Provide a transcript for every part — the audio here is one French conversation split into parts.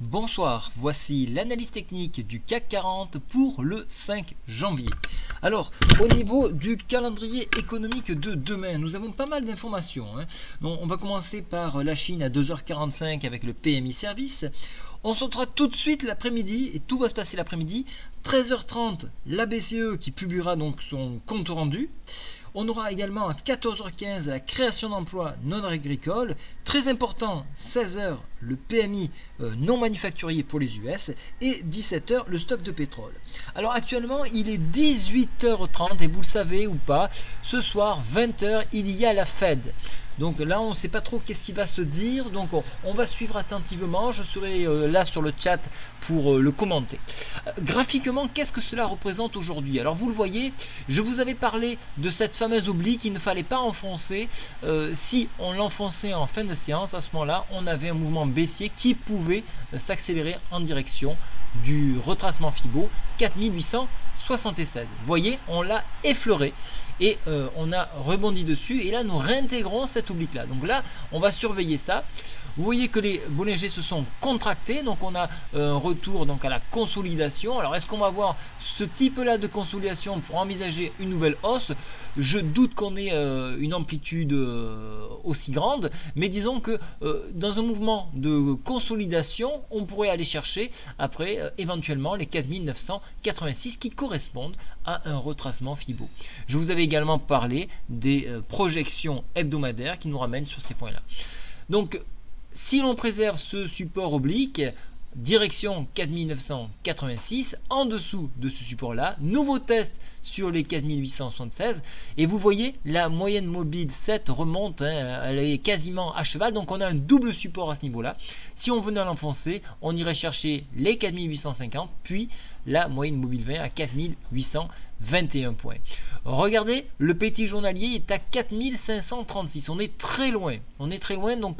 Bonsoir, voici l'analyse technique du CAC 40 pour le 5 janvier. Alors, au niveau du calendrier économique de demain, nous avons pas mal d'informations. Donc, on va commencer par la Chine à 2h45 avec le PMI Service. On sautera tout de suite l'après-midi, et tout va se passer l'après-midi. 13h30, la BCE qui publiera donc son compte rendu. On aura également à 14h15 la création d'emplois non agricoles. Très important, 16h le PMI non manufacturier pour les US et 17h le stock de pétrole. Alors actuellement il est 18h30 et vous le savez ou pas, ce soir 20h il y a la Fed. Donc là, on ne sait pas trop qu'est-ce qui va se dire. Donc on va suivre attentivement. Je serai là sur le chat pour le commenter. Graphiquement, qu'est-ce que cela représente aujourd'hui? Alors vous le voyez, je vous avais parlé de cette fameuse oblique qu'il ne fallait pas enfoncer. Si on l'enfonçait en fin de séance, à ce moment-là, on avait un mouvement baissier qui pouvait s'accélérer en direction du retracement Fibo 4876. Vous voyez, on l'a effleuré et on a rebondi dessus et là nous réintégrons cette oblique là. Donc là on va surveiller ça. Vous voyez que les Bollinger se sont contractés, donc on a un retour donc à la consolidation. Alors est-ce qu'on va avoir ce type là de consolidation pour envisager une nouvelle hausse? Je doute qu'on ait une amplitude aussi grande, mais disons que dans un mouvement de consolidation on pourrait aller chercher après éventuellement les 4986 qui correspondent à un retracement Fibo. Je vous avais également parlé des projections hebdomadaires qui nous ramènent sur ces points là. Donc si l'on préserve ce support oblique, direction 4986, en dessous de ce support là, nouveau test sur les 4876 et vous voyez la moyenne mobile 7 remonte, elle est quasiment à cheval, donc on a un double support à ce niveau là. Si on venait à l'enfoncer, on irait chercher les 4850 puis la moyenne mobile 20 à 4821 points. Regardez, le petit journalier est à 4536, on est très loin, donc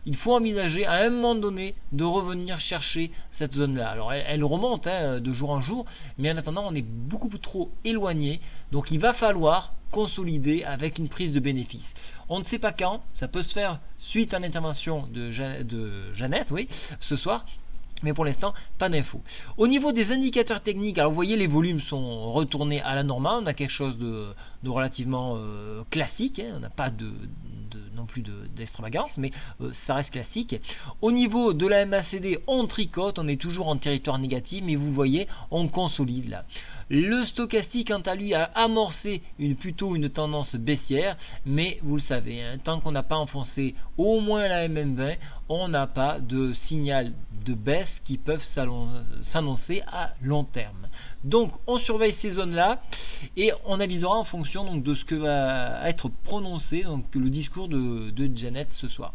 il faut envisager à un moment donné de revenir chercher cette zone là. Alors elle remonte de jour en jour, mais en attendant on est beaucoup trop éloigné, donc il va falloir consolider avec une prise de bénéfice. On ne sait pas quand, ça peut se faire suite à l'intervention de Jeannette, oui, ce soir. Mais pour l'instant, pas d'infos. Au niveau des indicateurs techniques, alors vous voyez, les volumes sont retournés à la normale. On a quelque chose de relativement classique. On n'a pas non plus d'extravagance, mais ça reste classique. Au niveau de la MACD, on tricote. On est toujours en territoire négatif, mais vous voyez, on consolide là. Le stochastique, quant à lui, a amorcé plutôt une tendance baissière, mais vous le savez, tant qu'on n'a pas enfoncé au moins la MM20, on n'a pas de signal de baisse qui peuvent s'annoncer à long terme. Donc on surveille ces zones là et on avisera en fonction donc, de ce que va être prononcé donc le discours de Jeannette ce soir.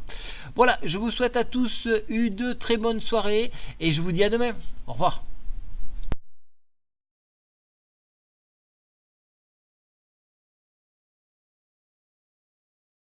Voilà, je vous souhaite à tous une très bonne soirée et je vous dis à demain. Au revoir.